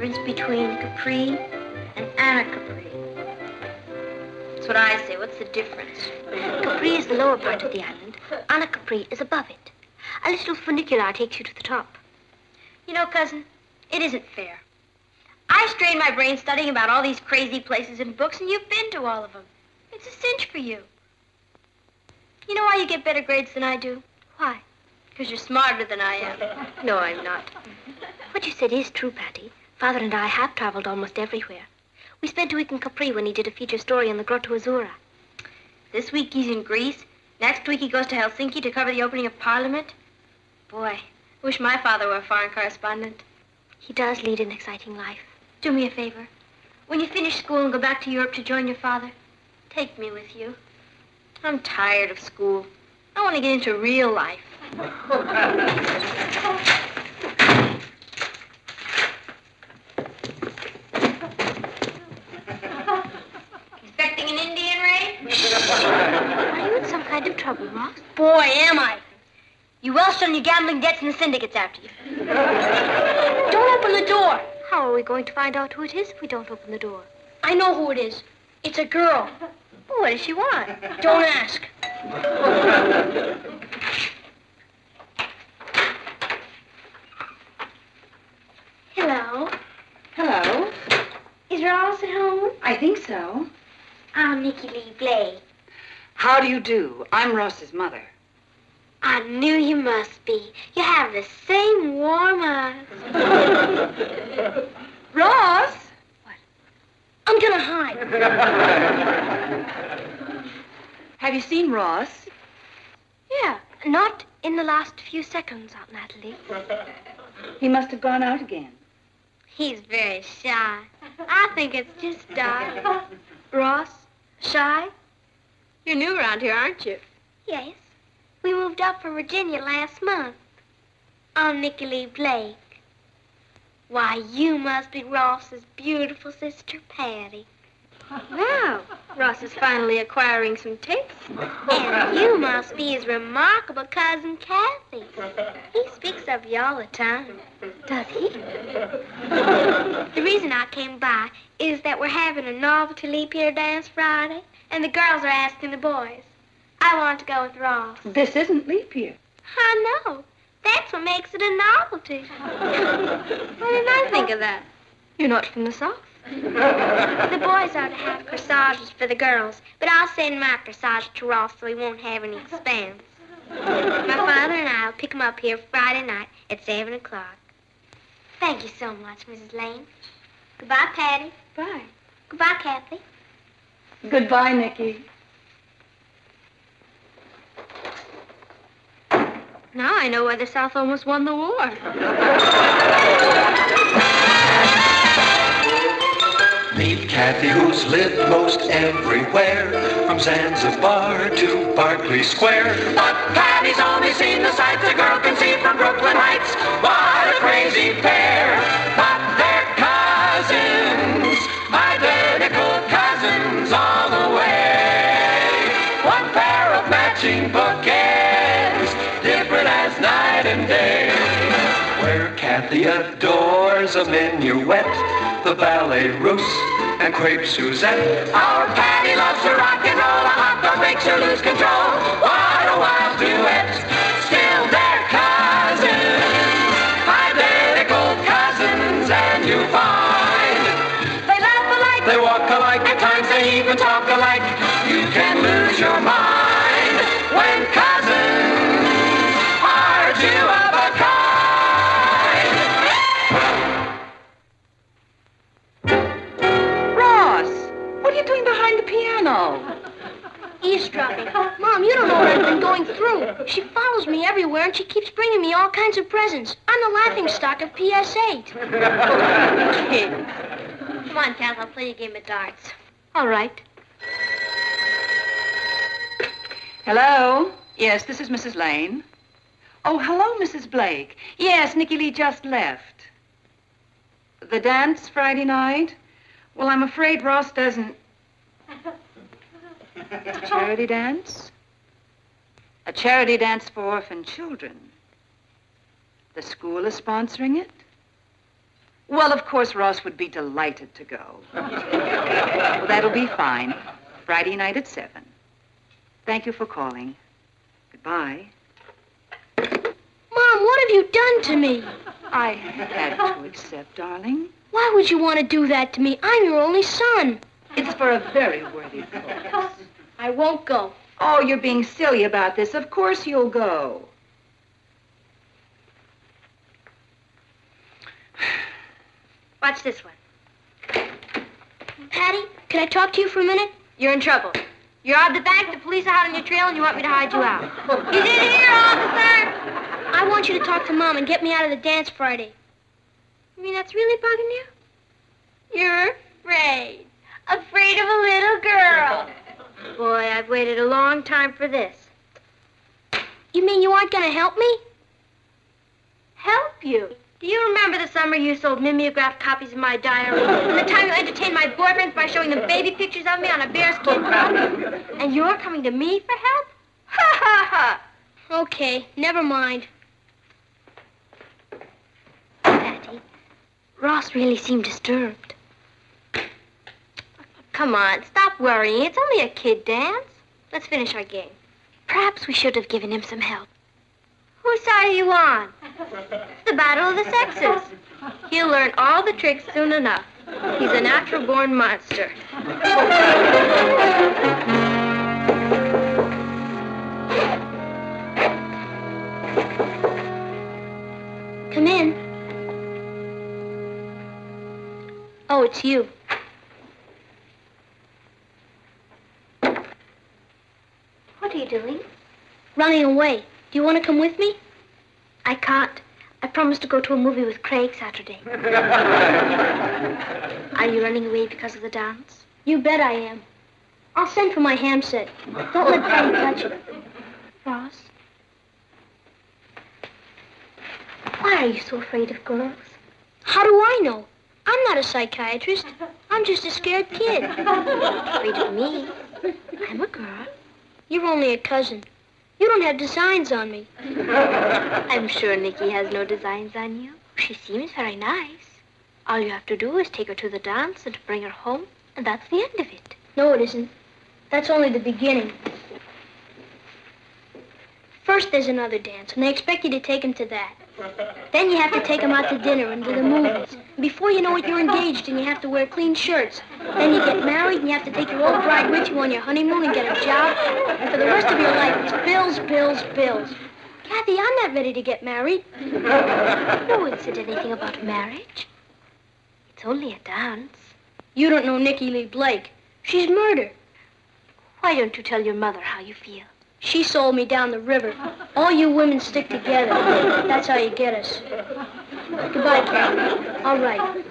difference between Capri and Anna Capri? That's what I say. What's the difference? Capri is the lower part of the island. Anna Capri is above it. A little funicular takes you to the top. You know, cousin, it isn't fair. I strained my brain studying about all these crazy places and books, and you've been to all of them. It's a cinch for you. You know why you get better grades than I do? Why? Because you're smarter than I am. No, I'm not. What you said is true, Patty. Father and I have traveled almost everywhere. We spent a week in Capri when he did a feature story on the Grotto Azzurra. This week he's in Greece. Next week he goes to Helsinki to cover the opening of Parliament. Boy, I wish my father were a foreign correspondent. He does lead an exciting life. Do me a favor. When you finish school and go back to Europe to join your father, take me with you. I'm tired of school. I want to get into real life. Expecting an Indian raid? Are you in some kind of trouble, Ross? Boy, am I. You Welsh on your gambling debts and the syndicate's after you. Don't open the door. How are we going to find out who it is if we don't open the door? I know who it is. It's a girl. Well, what does she want? Don't ask. Hello. Hello. Is Ross at home? I think so. I'm Nicky Lee Blake. How do you do? I'm Ross's mother. I knew you must be. You have the same warm eyes. Ross? What? I'm gonna hide. Have you seen Ross? Yeah, not in the last few seconds, Aunt Natalie. He must have gone out again. He's very shy. I think it's just dark. Ross, shy? You're new around here, aren't you? Yes. We moved up from Virginia last month. I'm Nicky Lee Blake. Why, you must be Ross's beautiful sister, Patty. Wow, Ross is finally acquiring some taste. And you must be his remarkable cousin, Kathy. He speaks of you all the time. Does he? The reason I came by is that we're having a novelty leap year dance Friday, and the girls are asking the boys. I want to go with Ross. This isn't leap year. I know. That's what makes it a novelty. Why didn't I think of that? You're not from the South. The boys are to have corsages for the girls, but I'll send my corsage to Ross so he won't have any expense. My father and I will pick him up here Friday night at 7 o'clock. Thank you so much, Mrs. Lane. Goodbye, Patty. Bye. Goodbye, Kathy. Goodbye, Nicky. Now I know why the South almost won the war. Meet Kathy, who's lived most everywhere, from Zanzibar to Berkeley Square. But Patty's only seen the sights a girl can see from Brooklyn Heights. What a crazy pair! But they're cousins, identical cousins all the way. One pair of matching bookends, different as night and day. Where Kathy adores a minuet, the ballet russe, and crepe Suzette. Our Patty loves to rock and roll. A hot dog makes her lose control. What a wild duet. Still they're cousins, identical cousins, and you find they laugh alike, they walk alike, at times they even talk alike. You can lose your mind when cousins are two of a kind. What are you doing behind the piano? Eavesdropping. Mom, you don't know what I've been going through. She follows me everywhere, and she keeps bringing me all kinds of presents. I'm the laughingstock of PS8. Kid. Come on, Kath, I'll play you a game of darts. All right. Hello? Yes, this is Mrs. Lane. Oh, hello, Mrs. Blake. Yes, Nicky Lee just left. The dance Friday night? Well, I'm afraid Ross doesn't... It's a charity dance? A charity dance for orphan children. The school is sponsoring it? Well, of course, Ross would be delighted to go. Well, that'll be fine. Friday night at 7. Thank you for calling. Goodbye. Mom, what have you done to me? I had to accept, darling. Why would you want to do that to me? I'm your only son. It's for a very worthy cause. I won't go. Oh, you're being silly about this. Of course you'll go. Watch this one. Patty, can I talk to you for a minute? You're in trouble. You robbed the bank, the police are hot on your trail, and you want me to hide you out. He's in here, officer! I want you to talk to Mom and get me out of the dance Friday. You mean that's really bugging you? You're afraid. Afraid of a little girl. Boy, I've waited a long time for this. You mean you aren't going to help me? Help you? Do you remember the summer you sold mimeographed copies of my diary? And the time you entertained my boyfriends by showing them baby pictures of me on a bearskin rug? And you're coming to me for help? Ha ha ha! Okay, never mind. Patty, Ross really seemed disturbed. Come on, stop worrying. It's only a kid dance. Let's finish our game. Perhaps we should have given him some help. Whose side are you on? It's the battle of the sexes. He'll learn all the tricks soon enough. He's a natural-born monster. Come in. Oh, it's you. What are you doing? Running away. Do you want to come with me? I can't. I promised to go to a movie with Craig Saturday. Are you running away because of the dance? You bet I am. I'll send for my ham set. Don't let Patty touch it. Ross? Why are you so afraid of girls? How do I know? I'm not a psychiatrist. I'm just a scared kid. Afraid of me? I'm a girl. You're only a cousin. You don't have designs on me. I'm sure Nikki has no designs on you. She seems very nice. All you have to do is take her to the dance and bring her home, and that's the end of it. No, it isn't. That's only the beginning. First, there's another dance, and they expect you to take them to that. Then you have to take them out to dinner and to the movies. Before you know it, you're engaged, and you have to wear clean shirts. Then you get married, and you have to take your old bride with you on your honeymoon and get a job. And for the rest of your life, it's bills, bills, bills. Kathy, I'm not ready to get married. No one said anything about marriage. It's only a dance. You don't know Nikki Lee Blake. She's murder. Why don't you tell your mother how you feel? She sold me down the river. All you women stick together. That's how you get us. Goodbye, Kathy. All right.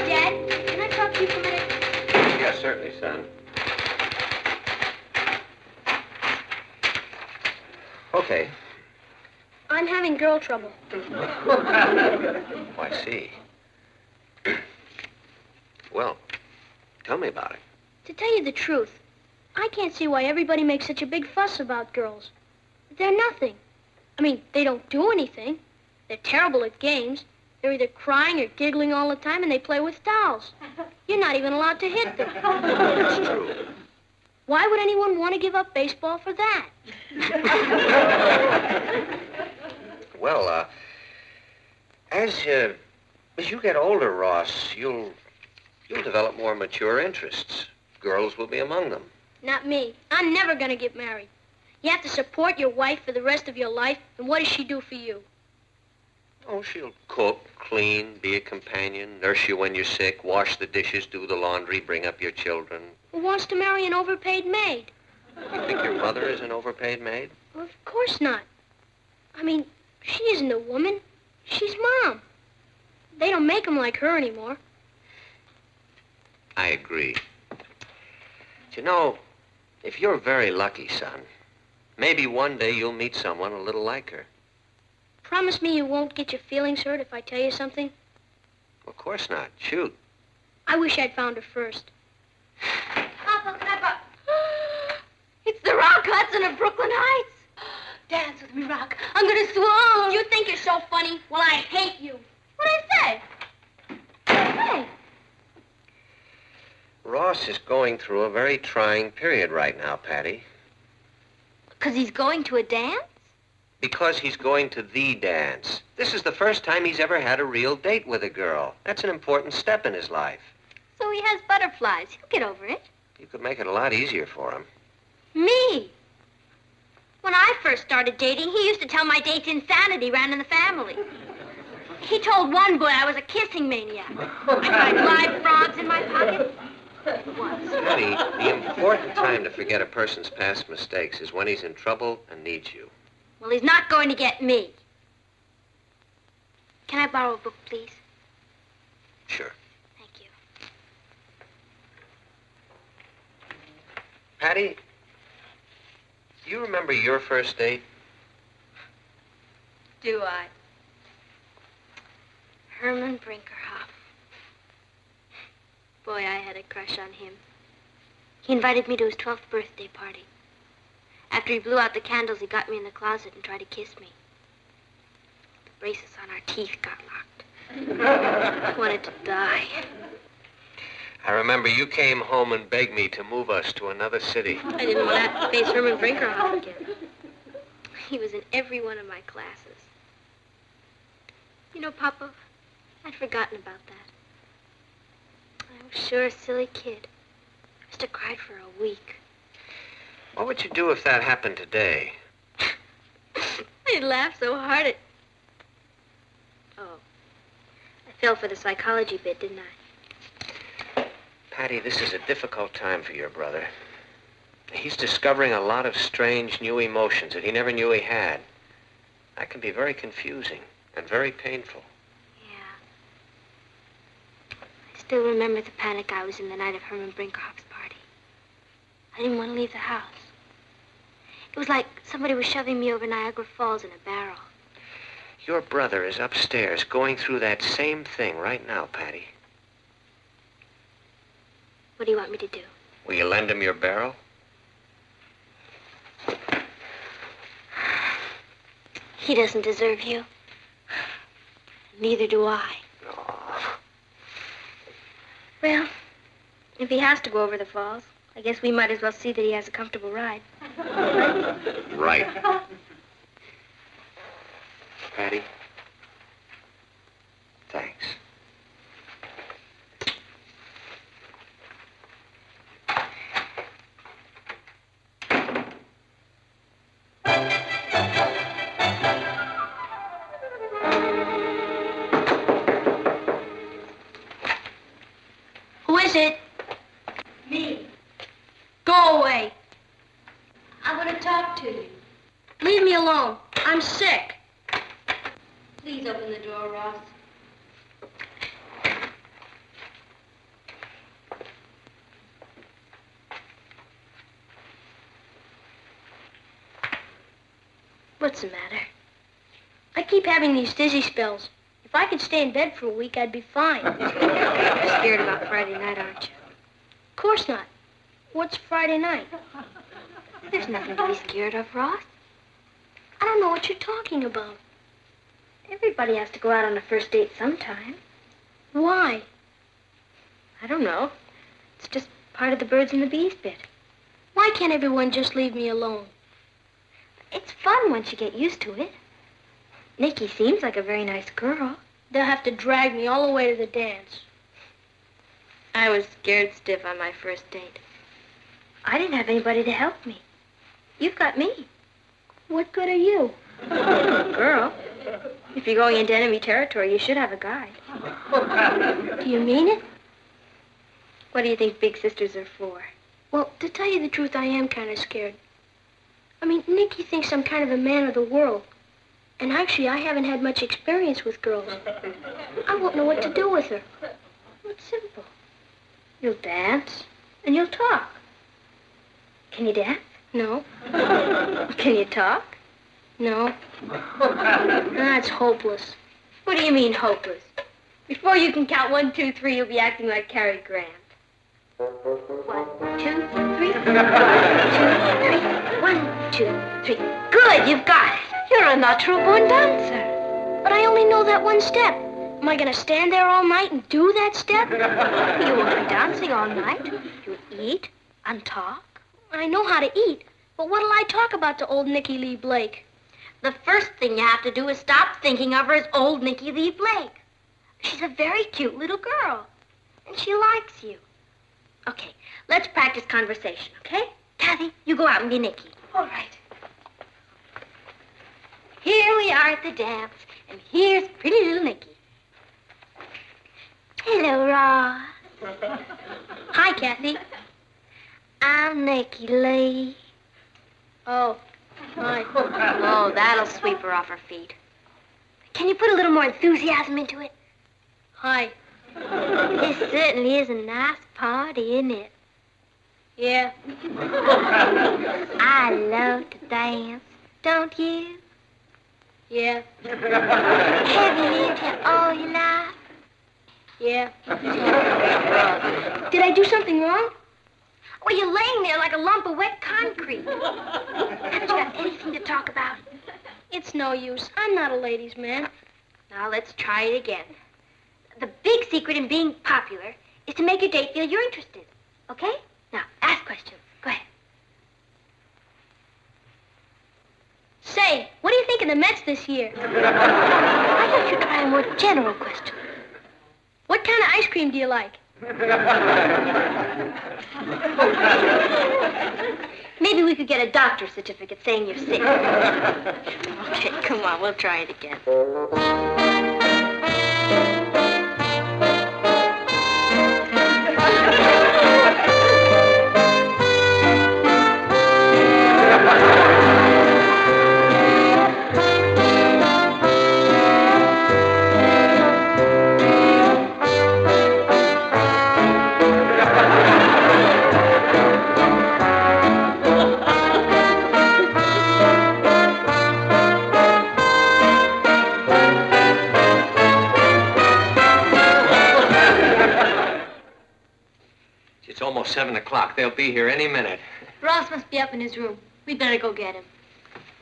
Dad, can I talk to you for a minute? Yes, certainly, son. Okay. I'm having girl trouble. Oh, I see. Well, tell me about it. To tell you the truth, I can't see why everybody makes such a big fuss about girls. They're nothing. I mean, they don't do anything. They're terrible at games. They're either crying or giggling all the time, and they play with dolls. You're not even allowed to hit them. That's true. Why would anyone want to give up baseball for that? Well, as you get older, Ross, you'll develop more mature interests. Girls will be among them. Not me. I'm never going to get married. You have to support your wife for the rest of your life, and what does she do for you? Oh, she'll cook, clean, be a companion, nurse you when you're sick, wash the dishes, do the laundry, bring up your children. Who wants to marry an overpaid maid? You think your mother is an overpaid maid? Well, of course not. I mean, she isn't a woman. She's Mom. They don't make them like her anymore. I agree. But you know, if you're very lucky, son, maybe one day you'll meet someone a little like her. Promise me you won't get your feelings hurt if I tell you something? Of course not. Shoot. I wish I'd found her first. Papa, Papa. It's the Rock Hudson of Brooklyn Heights. Dance with me, Rock. I'm gonna swoon. You think you're so funny? Well, I hate you. What'd I say? Hey. Ross is going through a very trying period right now, Patty. 'Cause he's going to a dance? Because he's going to the dance. This is the first time he's ever had a real date with a girl. That's an important step in his life. So he has butterflies. He'll get over it. You could make it a lot easier for him. Me? When I first started dating, he used to tell my dates insanity ran in the family. He told one boy I was a kissing maniac. I tried live frogs in my pocket. Once. Patty, the important time to forget a person's past mistakes is when he's in trouble and needs you. Well, he's not going to get me. Can I borrow a book, please? Sure. Thank you. Patty, do you remember your first date? Do I? Herman Brinkerhoff. Boy, I had a crush on him. He invited me to his 12th birthday party. After he blew out the candles, he got me in the closet and tried to kiss me. The braces on our teeth got locked. I wanted to die. I remember you came home and begged me to move us to another city. I didn't want to have to face Herman Brinkerhoff again. He was in every one of my classes. You know, Papa, I'd forgotten about that. I was sure a silly kid. I must have cried for a week. What would you do if that happened today? I'd laugh so hard at... Oh, I fell for the psychology bit, didn't I? Patty, this is a difficult time for your brother. He's discovering a lot of strange new emotions that he never knew he had. That can be very confusing and very painful. Yeah. I still remember the panic I was in the night of Herman Brinkerhoff's party. I didn't want to leave the house. It was like somebody was shoving me over Niagara Falls in a barrel. Your brother is upstairs going through that same thing right now, Patty. What do you want me to do? Will you lend him your barrel? He doesn't deserve you. Neither do I. Oh. Well, if he has to go over the falls, I guess we might as well see that he has a comfortable ride. Right. Patty, thanks. Who is it? Me. Go away. I want to talk to you. Leave me alone. I'm sick. Please open the door, Ross. What's the matter? I keep having these dizzy spells. If I could stay in bed for a week, I'd be fine. You're scared about Friday night, aren't you? Of course not. What's Friday night? There's nothing to be scared of, Ross. I don't know what you're talking about. Everybody has to go out on a first date sometime. Why? I don't know. It's just part of the birds and the bees bit. Why can't everyone just leave me alone? It's fun once you get used to it. Nikki seems like a very nice girl. They'll have to drag me all the way to the dance. I was scared stiff on my first date. I didn't have anybody to help me. You've got me. What good are you? Girl, if you're going into enemy territory, you should have a guide. Do you mean it? What do you think big sisters are for? Well, to tell you the truth, I am kind of scared. I mean, Nikki thinks I'm kind of a man of the world. And actually, I haven't had much experience with girls. I won't know what to do with her. It's simple. You'll dance, and you'll talk. Can you dance? No. Can you talk? No. That's hopeless. What do you mean, hopeless? Before you can count 1, 2, 3, you'll be acting like Cary Grant. 1, 2, 3. 1, 2, 3. Good, you've got it. You're a natural-born dancer. But I only know that one step. Am I going to stand there all night and do that step? You won't be dancing all night. You eat and talk. I know how to eat. But what'll I talk about to old Nicky Lee Blake? The first thing you have to do is stop thinking of her as old Nicky Lee Blake. She's a very cute little girl. And she likes you. Okay, let's practice conversation, okay? Kathy, you go out and be Nicky. All right. Here we are at the dance, and here's pretty little Nicky. Hello, Ross. Hi, Kathy. I'm Nicky Lee. Oh, hi. Oh, that'll sweep her off her feet. Can you put a little more enthusiasm into it? Hi. This certainly is a nice party, isn't it? Yeah. I love to dance, don't you? Yeah. Have you lived here all your life? Yeah. Did I do something wrong? Well, you're laying there like a lump of wet concrete. Haven't you got anything to talk about? It's no use. I'm not a ladies' man. Now, let's try it again. The big secret in being popular is to make your date feel you're interested. Okay? Now, ask questions. Go ahead. Say, what do you think of the Mets this year? I thought you'd try a more general question. What kind of ice cream do you like? Maybe we could get a doctor's certificate saying you're sick. Okay, come on, we'll try it again. It's almost 7 o'clock. They'll be here any minute. Ross must be up in his room. We'd better go get him.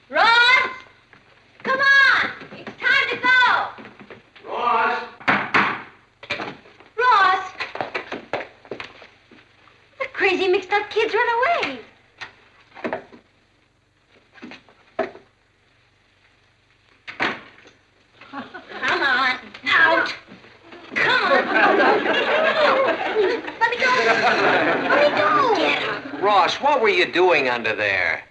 Ross! Come on! It's time to go! Ross! Ross! The crazy mixed-up kid's run away. Come on, out. Come on. Let me go. Let me go. Get up. Ross, what were you doing under there?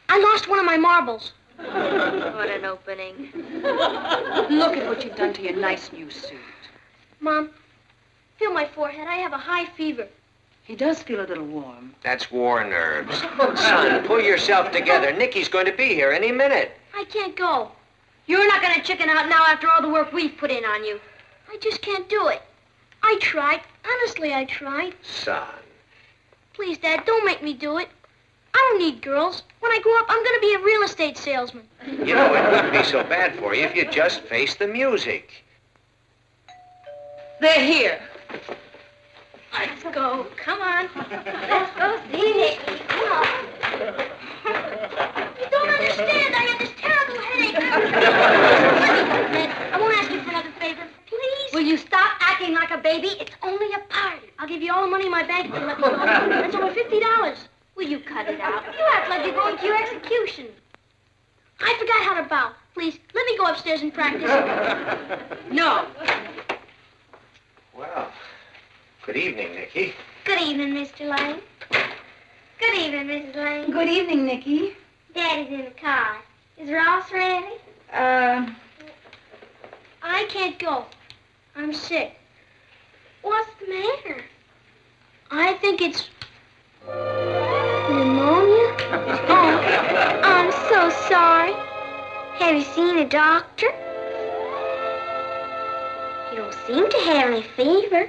I lost one of my marbles. What an opening. Look at what you've done to your nice new suit. Mom, feel my forehead. I have a high fever. He does feel a little warm. That's war nerves. Son, pull yourself together. Nicky's going to be here any minute. I can't go. You're not going to chicken out now after all the work we've put in on you. I just can't do it. I tried. Honestly, I tried. Son. Please, Dad, don't make me do it. I don't need girls. When I grow up, I'm going to be a real estate salesman. You know, it wouldn't be so bad for you if you just faced the music. They're here. Let's go. Come on. Let's go see Nicky. Come on. You don't understand. I have this terrible headache. Ned, I won't ask you for another favor. Please? Will you stop acting like a baby? It's only a party. I'll give you all the money in my bank if you let me go. That's over $50. Will you cut it out? You act like you're going to your execution. I forgot how to bow. Please, let me go upstairs and practice. No. Well, good evening, Nicky. Good evening, Mr. Lane. Good evening, Mrs. Lane. Good evening, Nicky. Daddy's in the car. Is Ross ready? I can't go. I'm sick. What's the matter? I think it's pneumonia. Oh, I'm so sorry. Have you seen a doctor? You don't seem to have any fever.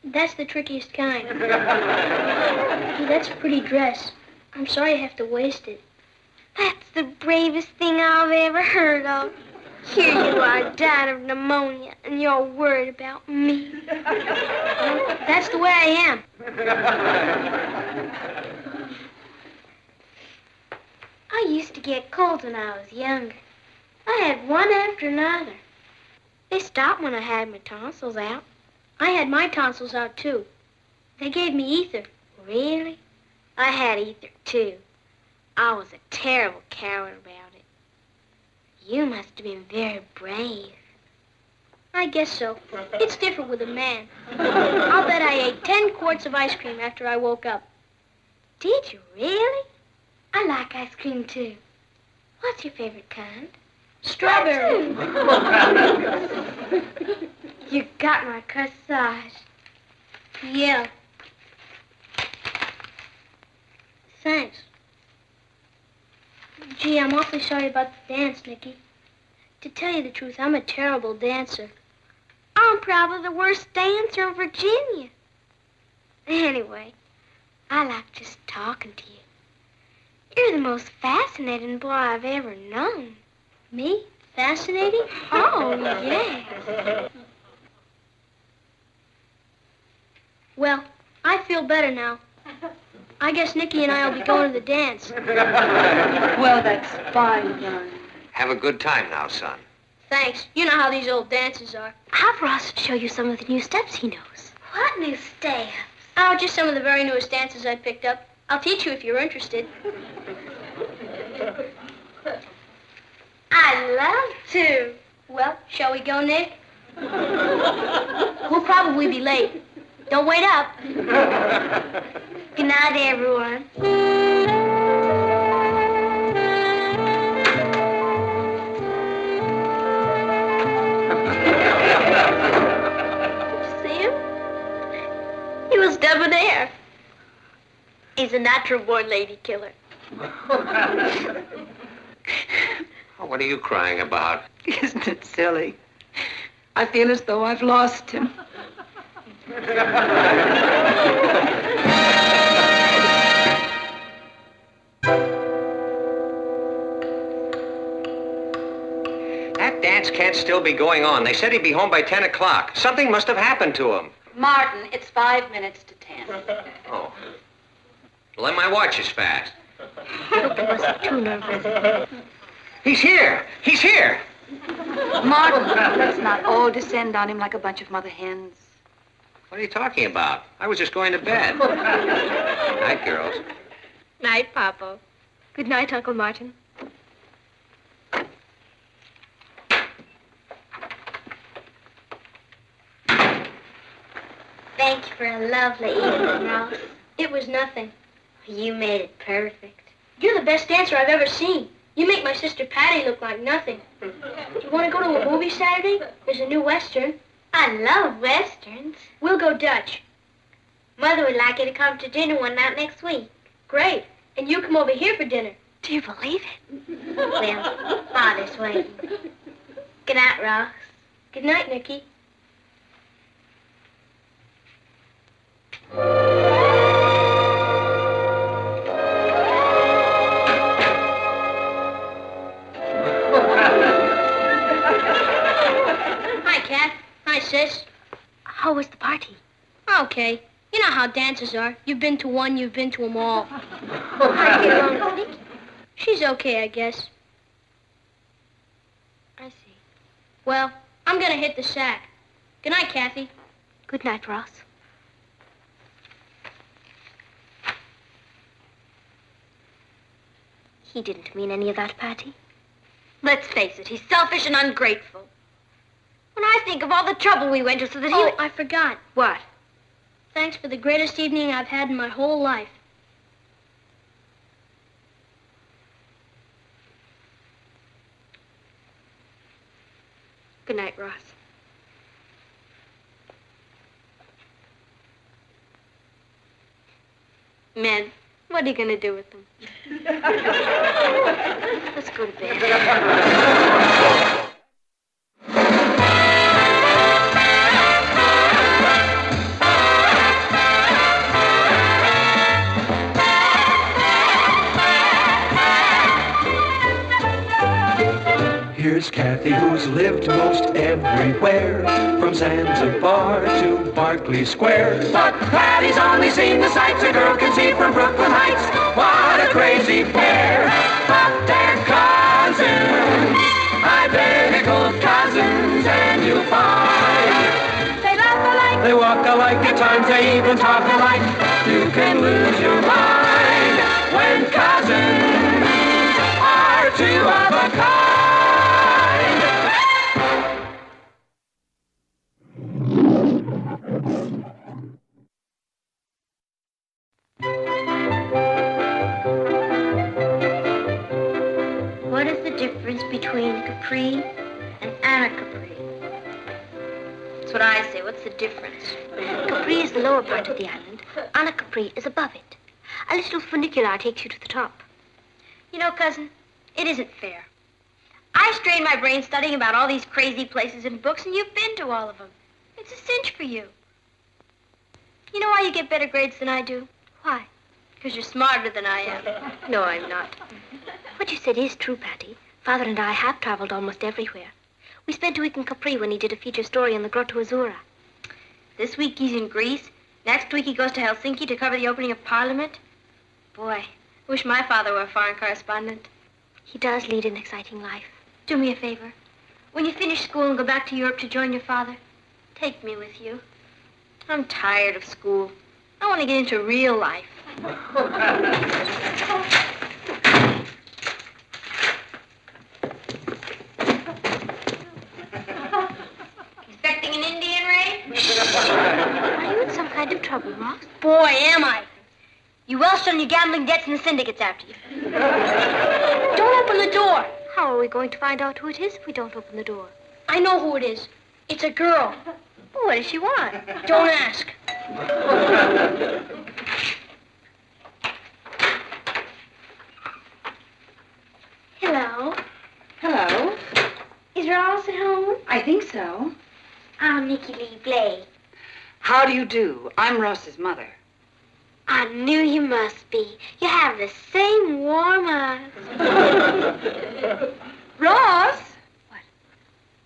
That's the trickiest kind. Hey, that's a pretty dress. I'm sorry I have to waste it. That's the bravest thing I've ever heard of. Here you are, dying of pneumonia, and you're worried about me. Well, that's the way I am. I used to get colds when I was younger. I had one after another. They stopped when I had my tonsils out. I had my tonsils out, too. They gave me ether. Really? I had ether, too. I was a terrible coward about it. You must have been very brave. I guess so. It's different with a man. I'll bet I ate 10 quarts of ice cream after I woke up. Did you really? I like ice cream, too. What's your favorite kind? Strawberry. You got my corsage. Yeah. Thanks. Gee, I'm awfully sorry about the dance, Nicky. To tell you the truth, I'm a terrible dancer. I'm probably the worst dancer in Virginia. Anyway, I like just talking to you. You're the most fascinating boy I've ever known. Me? Fascinating? Oh, yes. Well, I feel better now. I guess Nicky and I will be going to the dance. Well, that's fine, John. Have a good time now, son. Thanks. You know how these old dances are. Have Ross show you some of the new steps he knows. What new steps? Oh, just some of the very newest dances I picked up. I'll teach you if you're interested. I'd love to. Well, shall we go, Nick? We'll probably be late. Don't wait up. Good night, everyone. Did you see him? He was debonair. He's a natural-born lady killer. Oh, what are you crying about? Isn't it silly? I feel as though I've lost him. That dance can't still be going on. They said he'd be home by 10 o'clock. Something must have happened to him. Martin, it's 5 minutes to 10. Oh. Well, then my watch is fast. Too nervous. He's here! He's here! Martin, let's not all descend on him like a bunch of mother hens. What are you talking about? I was just going to bed. Night, girls. Night, Papa. Good night, Uncle Martin. Thank you for a lovely evening, Ross. It was nothing. You made it perfect. You're the best dancer I've ever seen. You make my sister Patty look like nothing. Do you want to go to a movie Saturday? There's a new Western. I love Westerns. We'll go Dutch. Mother would like you to come to dinner one night next week. Great. And you come over here for dinner. Do you believe it? Well, Father's waiting. Good night, Ross. Good night, Nicky. Hi, Kat. Hi, sis. How was the party? Okay. You know how dances are. You've been to one, you've been to them all. How'd you get along with Vicky? She's okay, I guess. I see. Well, I'm gonna hit the sack. Good night, Kathy. Good night, Ross. He didn't mean any of that, Patty. Let's face it, he's selfish and ungrateful. When I think of all the trouble we went to so that Oh, I forgot. What? Thanks for the greatest evening I've had in my whole life. Good night, Ross. Men, what are you going to do with them? Let's go to bed. Here's Kathy, who's lived most everywhere, from Zanzibar to Berkeley Square. But Patty's only seen the sights a girl can see from Brooklyn Heights. What a crazy pair, but they're cousins, identical cousins, and you'll find They laugh alike. they walk alike, at times they even talk alike. You can lose your mind when cousins are two of a kind. What is the difference between Capri and Anna Capri? That's what I say. What's the difference? Capri is the lower part of the island. Anna Capri is above it. A little funicular takes you to the top. You know, cousin, it isn't fair. I strained my brain studying about all these crazy places in books, and you've been to all of them. It's a cinch for you. You know why you get better grades than I do? Why? Because you're smarter than I am. No, I'm not. What you said is true, Patty. Father and I have traveled almost everywhere. We spent a week in Capri when he did a feature story on the Grotto Azzurra. This week he's in Greece. Next week he goes to Helsinki to cover the opening of Parliament. Boy, I wish my father were a foreign correspondent. He does lead an exciting life. Do me a favor. When you finish school and go back to Europe to join your father, take me with you. I'm tired of school. I want to get into real life. Expecting an Indian raid? Are you in some kind of trouble, Ross? Boy, am I. You Welsh on your gambling debts and the syndicate's after you. Don't open the door. How are we going to find out who it is if we don't open the door? I know who it is. It's a girl. What does she want? Don't ask. Hello. Hello. Is Ross at home? I think so. I'm Nicky Lee Blake. How do you do? I'm Ross's mother. I knew you must be. You have the same warm eyes. Ross?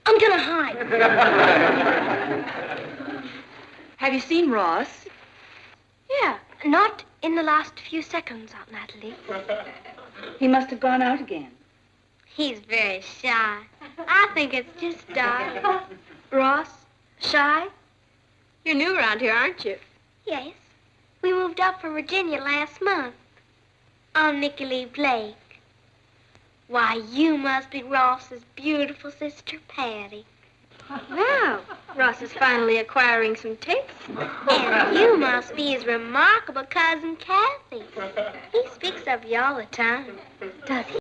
I'm gonna hide. Have you seen Ross? Yeah, not in the last few seconds, Aunt Natalie. He must have gone out again. He's very shy. I think it's just style. Ross, shy? You're new around here, aren't you? Yes. We moved up from Virginia last month. I'm Nicky Lee Blake. Why, you must be Ross's beautiful sister, Patty. Wow, Ross is finally acquiring some taste. And you must be his remarkable cousin, Kathy. He speaks of you all the time. does he?